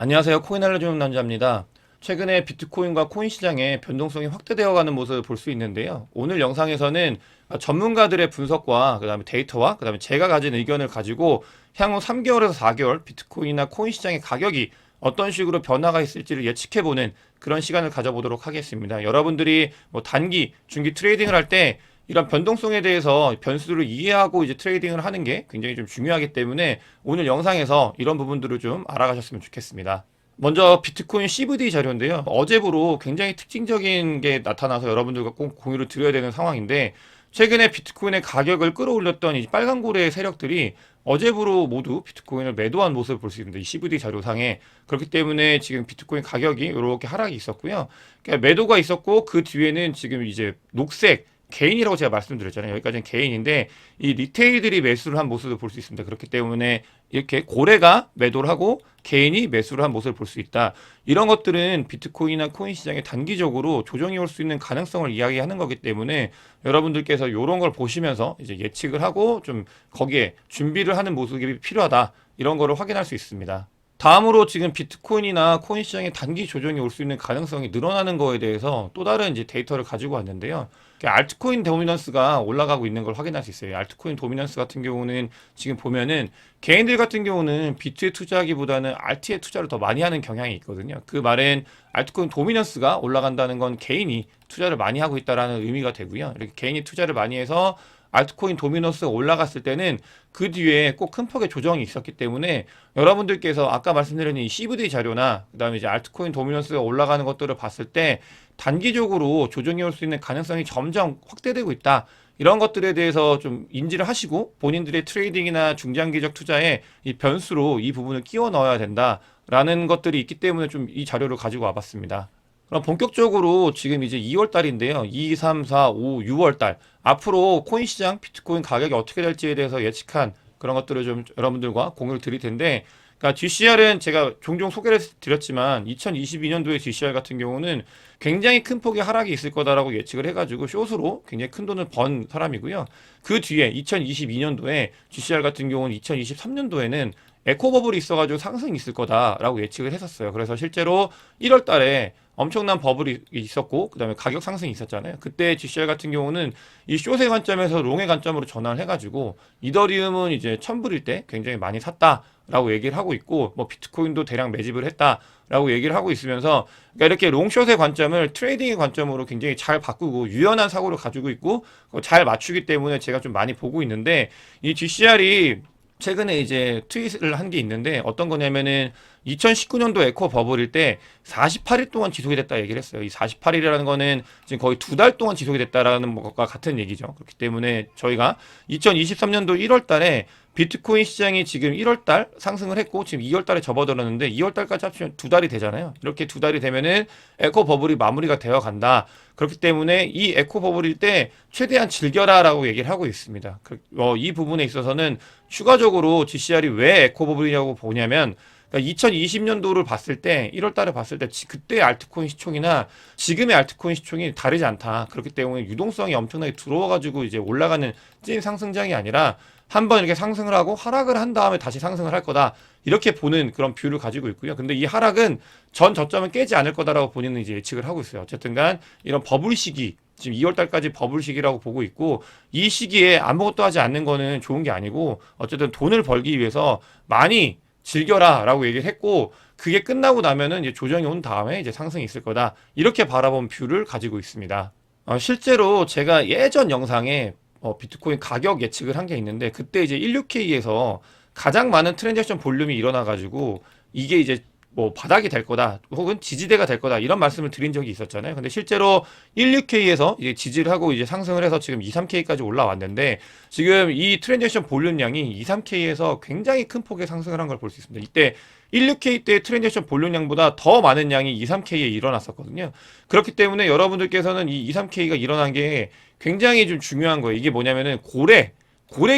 안녕하세요. 코인 알려주는 남자입니다. 최근에 비트코인과 코인 시장의 변동성이 확대되어가는 모습을 볼 수 있는데요. 오늘 영상에서는 전문가들의 분석과 그다음에 데이터와 그다음에 제가 가진 의견을 가지고 향후 3개월에서 4개월 비트코인이나 코인 시장의 가격이 어떤 식으로 변화가 있을지를 예측해보는 그런 시간을 가져보도록 하겠습니다. 여러분들이 뭐 단기, 중기 트레이딩을 할 때 이런 변동성에 대해서 변수를 이해하고 이제 트레이딩을 하는 게 굉장히 좀 중요하기 때문에 오늘 영상에서 이런 부분들을 좀 알아가셨으면 좋겠습니다. 먼저 비트코인 CVD 자료인데요. 어제부로 굉장히 특징적인 게 나타나서 여러분들과 꼭 공유를 드려야 되는 상황인데 최근에 비트코인의 가격을 끌어올렸던 이 빨간 고래의 세력들이 어제부로 모두 비트코인을 매도한 모습을 볼 수 있습니다. 이 CVD 자료상에. 그렇기 때문에 지금 비트코인 가격이 이렇게 하락이 있었고요. 그러니까 매도가 있었고 그 뒤에는 지금 이제 녹색 개인이라고 제가 말씀드렸잖아요. 여기까지는 개인인데 이 리테일들이 매수를 한 모습을 볼 수 있습니다. 그렇기 때문에 이렇게 고래가 매도를 하고 개인이 매수를 한 모습을 볼 수 있다. 이런 것들은 비트코인이나 코인 시장에 단기적으로 조정이 올 수 있는 가능성을 이야기하는 거기 때문에 여러분들께서 이런 걸 보시면서 이제 예측을 하고 좀 거기에 준비를 하는 모습이 필요하다. 이런 거를 확인할 수 있습니다. 다음으로 지금 비트코인이나 코인 시장에 단기 조정이 올 수 있는 가능성이 늘어나는 거에 대해서 또 다른 이제 데이터를 가지고 왔는데요. 알트코인 도미넌스가 올라가고 있는 걸 확인할 수 있어요. 알트코인 도미넌스 같은 경우는 지금 보면은 개인들 같은 경우는 비트에 투자하기보다는 알트에 투자를 더 많이 하는 경향이 있거든요. 그 말은 알트코인 도미넌스가 올라간다는 건 개인이 투자를 많이 하고 있다라는 의미가 되고요. 이렇게 개인이 투자를 많이 해서 알트코인 도미넌스가 올라갔을 때는 그 뒤에 꼭 큰 폭의 조정이 있었기 때문에 여러분들께서 아까 말씀드린 이 CVD 자료나 그다음에 이제 알트코인 도미넌스가 올라가는 것들을 봤을 때 단기적으로 조정이 올 수 있는 가능성이 점점 확대되고 있다. 이런 것들에 대해서 좀 인지를 하시고 본인들의 트레이딩이나 중장기적 투자에 이 변수로 이 부분을 끼워 넣어야 된다라는 것들이 있기 때문에 좀 이 자료를 가지고 와봤습니다. 그럼 본격적으로 지금 이제 2월 달인데요. 2, 3, 4, 5, 6월 달. 앞으로 코인 시장, 비트코인 가격이 어떻게 될지에 대해서 예측한 그런 것들을 좀 여러분들과 공유를 드릴 텐데, 그러니까 GCR은 제가 종종 소개를 드렸지만 2022년도의 GCR 같은 경우는 굉장히 큰 폭의 하락이 있을 거다라고 예측을 해가지고 숏으로 굉장히 큰 돈을 번 사람이고요. 그 뒤에 2022년도에 GCR 같은 경우는 2023년도에는 에코버블이 있어가지고 상승이 있을 거다라고 예측을 했었어요. 그래서 실제로 1월 달에 엄청난 버블이 있었고 그다음에 가격 상승이 있었잖아요. 그때 GCR 같은 경우는 이 숏의 관점에서 롱의 관점으로 전환을 해가지고 이더리움은 이제 1000불일 때 굉장히 많이 샀다라고 얘기를 하고 있고 뭐 비트코인도 대량 매집을 했다라고 얘기를 하고 있으면서 그러니까 이렇게 롱숏의 관점을 트레이딩의 관점으로 굉장히 잘 바꾸고 유연한 사고를 가지고 있고 잘 맞추기 때문에 제가 좀 많이 보고 있는데 이 GCR이 최근에 이제 트윗을 한 게 있는데 어떤 거냐면은 2019년도 에코 버블일 때 48일 동안 지속이 됐다 얘기를 했어요. 이 48일이라는 거는 지금 거의 2달 동안 지속이 됐다라는 것과 같은 얘기죠. 그렇기 때문에 저희가 2023년도 1월 달에 비트코인 시장이 지금 1월 달 상승을 했고 지금 2월 달에 접어들었는데 2월 달까지 합치면 2달이 되잖아요. 이렇게 2달이 되면은 에코 버블이 마무리가 되어 간다. 그렇기 때문에 이 에코 버블일 때 최대한 즐겨라라고 얘기를 하고 있습니다. 이 부분에 있어서는 추가적으로 GCR이 왜 에코 버블이냐고 보냐면 그러니까 2020년도를 봤을 때 1월 달에 봤을 때 그때 알트코인 시총이나 지금의 알트코인 시총이 다르지 않다. 그렇기 때문에 유동성이 엄청나게 들어와가지고 이제 올라가는 찐 상승장이 아니라 한번 이렇게 상승을 하고 하락을 한 다음에 다시 상승을 할 거다. 이렇게 보는 그런 뷰를 가지고 있고요. 근데 이 하락은 전 저점을 깨지 않을 거다라고 본인은 이제 예측을 하고 있어요. 어쨌든 간 이런 버블 시기 지금 2월 달까지 버블 시기라고 보고 있고 이 시기에 아무것도 하지 않는 거는 좋은 게 아니고 어쨌든 돈을 벌기 위해서 많이 즐겨라 라고 얘기를 했고 그게 끝나고 나면은 이제 조정이 온 다음에 이제 상승이 있을 거다 이렇게 바라본 뷰를 가지고 있습니다. 실제로 제가 예전 영상에 비트코인 가격 예측을 한 게 있는데 그때 이제 16K에서 가장 많은 트랜잭션 볼륨이 일어나 가지고 이게 이제 뭐 바닥이 될 거다 혹은 지지대가 될 거다 이런 말씀을 드린 적이 있었잖아요. 근데 실제로 16K에서 이제 지지를 하고 이제 상승을 해서 지금 2, 3K까지 올라왔는데 지금 이 트랜잭션 볼륨량이 2, 3K에서 굉장히 큰 폭의 상승을 한 걸 볼 수 있습니다. 이때 16K 때 트랜잭션 볼륨량보다 더 많은 양이 2, 3K에 일어났었거든요. 그렇기 때문에 여러분들께서는 이 2, 3K가 일어난 게 굉장히 좀 중요한 거예요. 이게 뭐냐면은 고래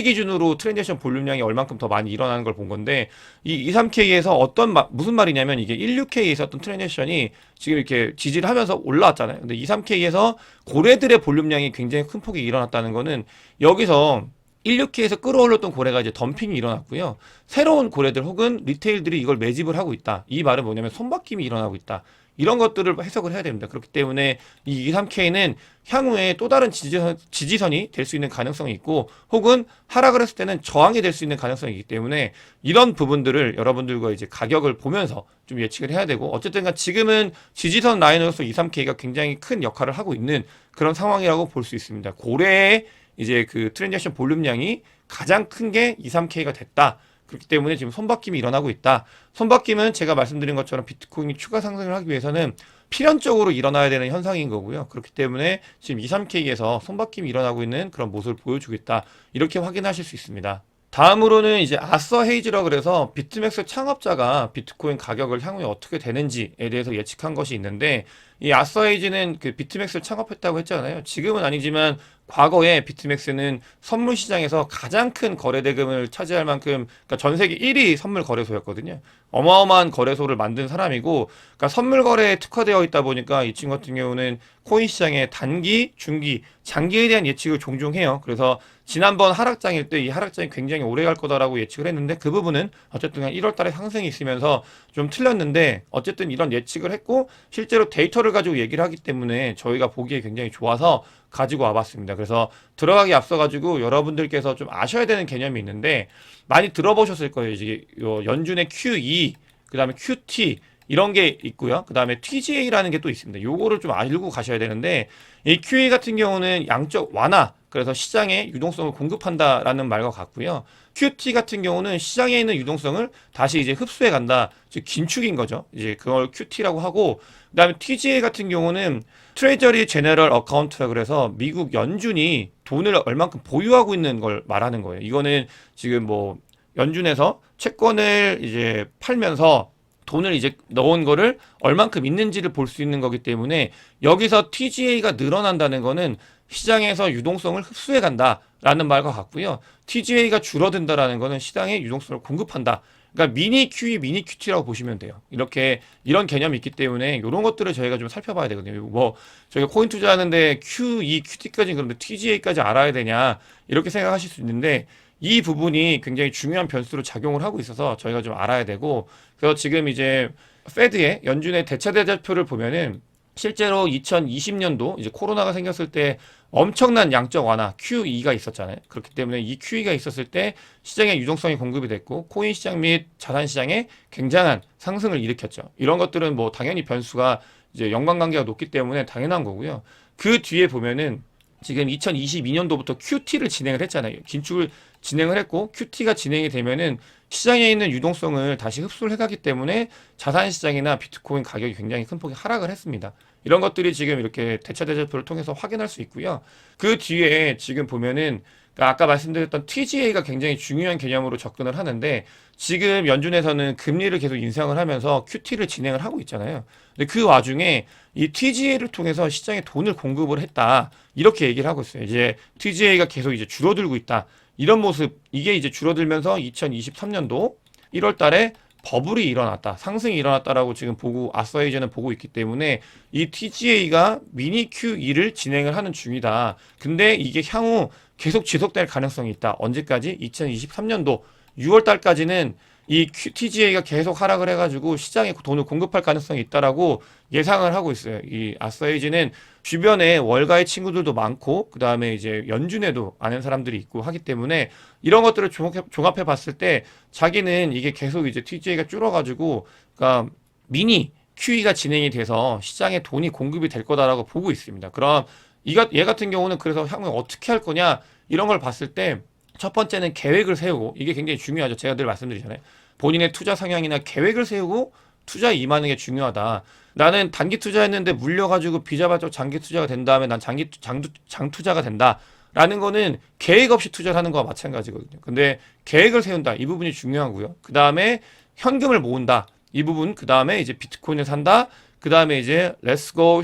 기준으로 트랜잭션 볼륨량이 얼만큼 더 많이 일어나는 걸 본 건데 이 2, 3K에서 무슨 말이냐면 이게 16K에 있었던 트랜잭션이 지금 이렇게 지지를 하면서 올라왔잖아요. 근데 2, 3K에서 고래들의 볼륨량이 굉장히 큰 폭이 일어났다는 거는 여기서 16K에서 끌어올렸던 고래가 이제 덤핑이 일어났고요. 새로운 고래들 혹은 리테일들이 이걸 매집을 하고 있다. 이 말은 뭐냐면 손바뀜이 일어나고 있다. 이런 것들을 해석을 해야 됩니다. 그렇기 때문에 이 23K는 향후에 또 다른 지지선이 될 수 있는 가능성이 있고 혹은 하락을 했을 때는 저항이 될 수 있는 가능성이 있기 때문에 이런 부분들을 여러분들과 이제 가격을 보면서 좀 예측을 해야 되고 어쨌든 지금은 지지선 라인으로서 23K가 굉장히 큰 역할을 하고 있는 그런 상황이라고 볼 수 있습니다. 고래의 이제 그 트랜잭션 볼륨량이 가장 큰 게 23K가 됐다. 그렇기 때문에 지금 손바뀜이 일어나고 있다. 손바뀜은 제가 말씀드린 것처럼 비트코인이 추가 상승을 하기 위해서는 필연적으로 일어나야 되는 현상인 거고요. 그렇기 때문에 지금 23K에서 손바뀜이 일어나고 있는 그런 모습을 보여주고 있다. 이렇게 확인하실 수 있습니다. 다음으로는 이제 아서 헤이즈라 그래서 비트맥스 창업자가 비트코인 가격을 향후에 어떻게 되는지에 대해서 예측한 것이 있는데 이 아서 헤이즈는 그 비트맥스를 창업했다고 했잖아요. 지금은 아니지만 과거에 비트맥스는 선물 시장에서 가장 큰 거래 대금을 차지할 만큼 그러니까 전 세계 1위 선물 거래소였거든요. 어마어마한 거래소를 만든 사람이고 그러니까 선물 거래에 특화되어 있다 보니까 이 친구 같은 경우는 코인 시장의 단기, 중기, 장기에 대한 예측을 종종 해요. 그래서 지난번 하락장일 때 이 하락장이 굉장히 오래 갈 거다라고 예측을 했는데 그 부분은 어쨌든 1월 달에 상승이 있으면서 좀 틀렸는데 어쨌든 이런 예측을 했고 실제로 데이터를 가지고 얘기를 하기 때문에 저희가 보기에 굉장히 좋아서 가지고 와봤습니다. 그래서 들어가기 앞서가지고 여러분들께서 좀 아셔야 되는 개념이 있는데 많이 들어보셨을 거예요. 이제 연준의 QE, 그 다음에 QT 이런 게 있고요. 그 다음에 TGA라는 게 또 있습니다. 요거를 좀 알고 가셔야 되는데 이 QE 같은 경우는 양적 완화, 그래서 시장에 유동성을 공급한다라는 말과 같고요. QT 같은 경우는 시장에 있는 유동성을 다시 이제 흡수해 간다. 즉 긴축인 거죠. 이제 그걸 QT라고 하고 그다음에 TGA 같은 경우는 트레저리 제너럴 어카운트라 그래서 미국 연준이 돈을 얼만큼 보유하고 있는 걸 말하는 거예요. 이거는 지금 뭐 연준에서 채권을 이제 팔면서 돈을 이제 넣은 거를 얼만큼 있는지를 볼 수 있는 거기 때문에 여기서 TGA가 늘어난다는 거는 시장에서 유동성을 흡수해 간다라는 말과 같고요. TGA가 줄어든다라는 거는 시장에 유동성을 공급한다. 그러니까 미니 QE, 미니 QT라고 보시면 돼요. 이렇게 이런 개념이 있기 때문에 이런 것들을 저희가 좀 살펴봐야 되거든요. 뭐 저희가 코인 투자하는데 QE, QT까지 그런데 TGA까지 알아야 되냐 이렇게 생각하실 수 있는데 이 부분이 굉장히 중요한 변수로 작용을 하고 있어서 저희가 좀 알아야 되고 그래서 지금 이제 페드의 연준의 대차 대조표를 보면은 실제로 2020년도 이제 코로나가 생겼을 때 엄청난 양적 완화 QE가 있었잖아요. 그렇기 때문에 이 QE가 있었을 때 시장에 유동성이 공급이 됐고 코인 시장 및 자산 시장에 굉장한 상승을 일으켰죠. 이런 것들은 뭐 당연히 변수가 이제 연관관계가 높기 때문에 당연한 거고요. 그 뒤에 보면은 지금 2022년도부터 QT를 진행을 했잖아요. 긴축을 진행을 했고 QT가 진행이 되면은 시장에 있는 유동성을 다시 흡수를 해가기 때문에 자산 시장이나 비트코인 가격이 굉장히 큰 폭의 하락을 했습니다. 이런 것들이 지금 이렇게 대차 대조표를 통해서 확인할 수 있고요. 그 뒤에 지금 보면은 아까 말씀드렸던 TGA가 굉장히 중요한 개념으로 접근을 하는데 지금 연준에서는 금리를 계속 인상을 하면서 QT를 진행을 하고 있잖아요. 근데 그 와중에 이 TGA를 통해서 시장에 돈을 공급을 했다. 이렇게 얘기를 하고 있어요. 이제 TGA가 계속 이제 줄어들고 있다. 이런 모습, 이게 이제 줄어들면서 2023년도 1월 달에 버블이 일어났다. 상승이 일어났다라고 지금 보고, 아서헤이즈는 보고 있기 때문에 이 TGA가 미니 QE를 진행을 하는 중이다. 근데 이게 향후 계속 지속될 가능성이 있다. 언제까지? 2023년도 6월 달까지는 이 TGA가 계속 하락을 해가지고 시장에 돈을 공급할 가능성이 있다라고 예상을 하고 있어요. 이 아서헤이즈는 주변에 월가의 친구들도 많고 그 다음에 이제 연준에도 아는 사람들이 있고 하기 때문에 이런 것들을 종합해 봤을 때 자기는 이게 계속 이제 TGA가 줄어가지고 그러니까 미니 QE가 진행이 돼서 시장에 돈이 공급이 될 거다라고 보고 있습니다. 그럼 얘 같은 경우는 그래서 향후에 어떻게 할 거냐 이런 걸 봤을 때 첫 번째는 계획을 세우고 이게 굉장히 중요하죠. 제가 늘 말씀드리잖아요. 본인의 투자 성향이나 계획을 세우고 투자에 임하는 게 중요하다. 나는 단기 투자했는데 물려가지고 비자발적 장기 투자가 된 다음에 난 장 투자가 된다. 라는 거는 계획 없이 투자를 하는 거와 마찬가지거든요. 근데 계획을 세운다. 이 부분이 중요하고요. 그 다음에 현금을 모은다. 이 부분, 그 다음에 이제 비트코인을 산다. 그 다음에 이제 렛츠고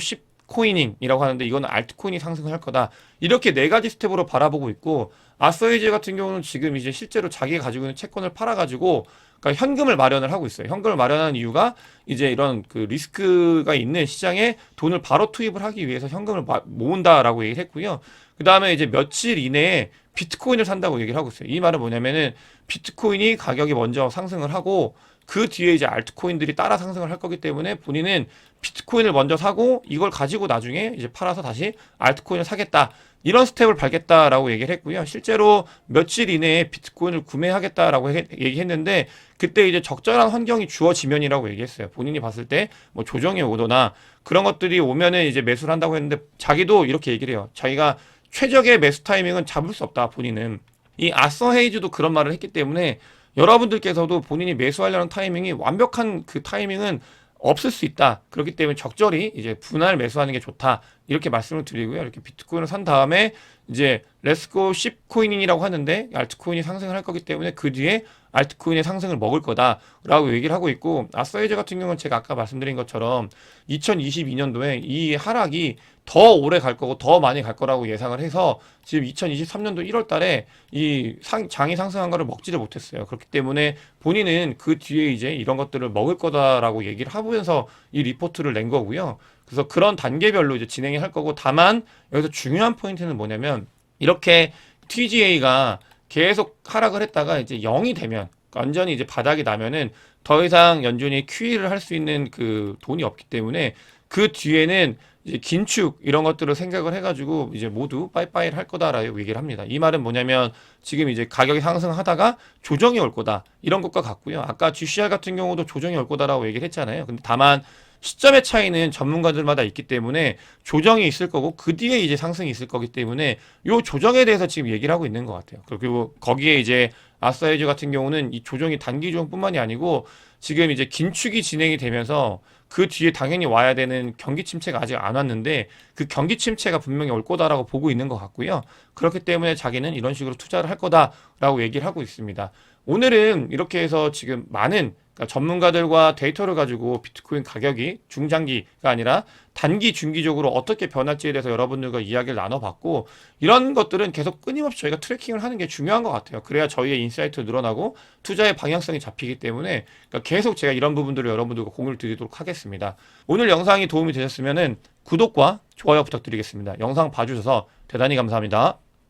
10코이닝이라고 하는데 이거는 알트코인이 상승할 거다. 이렇게 네 가지 스텝으로 바라보고 있고 아서헤이즈 같은 경우는 지금 이제 실제로 자기가 가지고 있는 채권을 팔아가지고 그러니까 현금을 마련을 하고 있어요. 현금을 마련하는 이유가 이제 이런 그 리스크가 있는 시장에 돈을 바로 투입을 하기 위해서 현금을 모은다라고 얘기를 했고요. 그 다음에 이제 며칠 이내에 비트코인을 산다고 얘기를 하고 있어요. 이 말은 뭐냐면은 비트코인이 가격이 먼저 상승을 하고 그 뒤에 이제 알트코인들이 따라 상승을 할 거기 때문에 본인은 비트코인을 먼저 사고 이걸 가지고 나중에 이제 팔아서 다시 알트코인을 사겠다. 이런 스텝을 밟겠다라고 얘기를 했고요. 실제로 며칠 이내에 비트코인을 구매하겠다라고 얘기했는데 그때 이제 적절한 환경이 주어지면이라고 얘기했어요. 본인이 봤을 때 뭐 조정이 오거나 그런 것들이 오면은 이제 매수를 한다고 했는데 자기도 이렇게 얘기를 해요. 자기가 최적의 매수 타이밍은 잡을 수 없다. 본인은 이 아서 헤이즈도 그런 말을 했기 때문에 여러분들께서도 본인이 매수하려는 타이밍이 완벽한 그 타이밍은 없을 수 있다. 그렇기 때문에 적절히 이제 분할 매수하는 게 좋다. 이렇게 말씀을 드리고요. 이렇게 비트코인을 산 다음에 이제 렛츠고 10코인이라고 하는데 알트코인이 상승을 할 거기 때문에 그 뒤에 알트코인의 상승을 먹을 거다라고 얘기를 하고 있고 아서헤이즈 같은 경우는 제가 아까 말씀드린 것처럼 2022년도에 이 하락이 더 오래 갈 거고 더 많이 갈 거라고 예상을 해서 지금 2023년도 1월 달에 장이 상승한 거를 먹지를 못했어요. 그렇기 때문에 본인은 그 뒤에 이제 이런 것들을 먹을 거다라고 얘기를 하면서 이 리포트를 낸 거고요. 그래서 그런 단계별로 이제 진행을 할 거고 다만 여기서 중요한 포인트는 뭐냐면 이렇게 TGA가 계속 하락을 했다가 이제 0이 되면 완전히 이제 바닥이 나면은 더 이상 연준이 QE를 할 수 있는 그 돈이 없기 때문에 그 뒤에는 이제 긴축 이런 것들을 생각을 해가지고 이제 모두 빠이빠이를 할 거다라고 얘기를 합니다. 이 말은 뭐냐면 지금 이제 가격이 상승하다가 조정이 올 거다 이런 것과 같고요. 아까 GCR 같은 경우도 조정이 올 거다라고 얘기를 했잖아요. 근데 다만 시점의 차이는 전문가들마다 있기 때문에 조정이 있을 거고 그 뒤에 이제 상승이 있을 거기 때문에 요 조정에 대해서 지금 얘기를 하고 있는 것 같아요. 그리고 거기에 이제 아싸이즈 같은 경우는 이 조정이 단기 조정뿐만이 아니고 지금 이제 긴축이 진행이 되면서 그 뒤에 당연히 와야 되는 경기 침체가 아직 안 왔는데 그 경기 침체가 분명히 올 거다라고 보고 있는 것 같고요. 그렇기 때문에 자기는 이런 식으로 투자를 할 거다라고 얘기를 하고 있습니다. 오늘은 이렇게 해서 지금 많은 그러니까 전문가들과 데이터를 가지고 비트코인 가격이 중장기가 아니라 단기, 중기적으로 어떻게 변할지에 대해서 여러분들과 이야기를 나눠봤고 이런 것들은 계속 끊임없이 저희가 트래킹을 하는 게 중요한 것 같아요. 그래야 저희의 인사이트가 늘어나고 투자의 방향성이 잡히기 때문에 그러니까 계속 제가 이런 부분들을 여러분들과 공유를 드리도록 하겠습니다. 오늘 영상이 도움이 되셨으면 구독과 좋아요 부탁드리겠습니다. 영상 봐주셔서 대단히 감사합니다.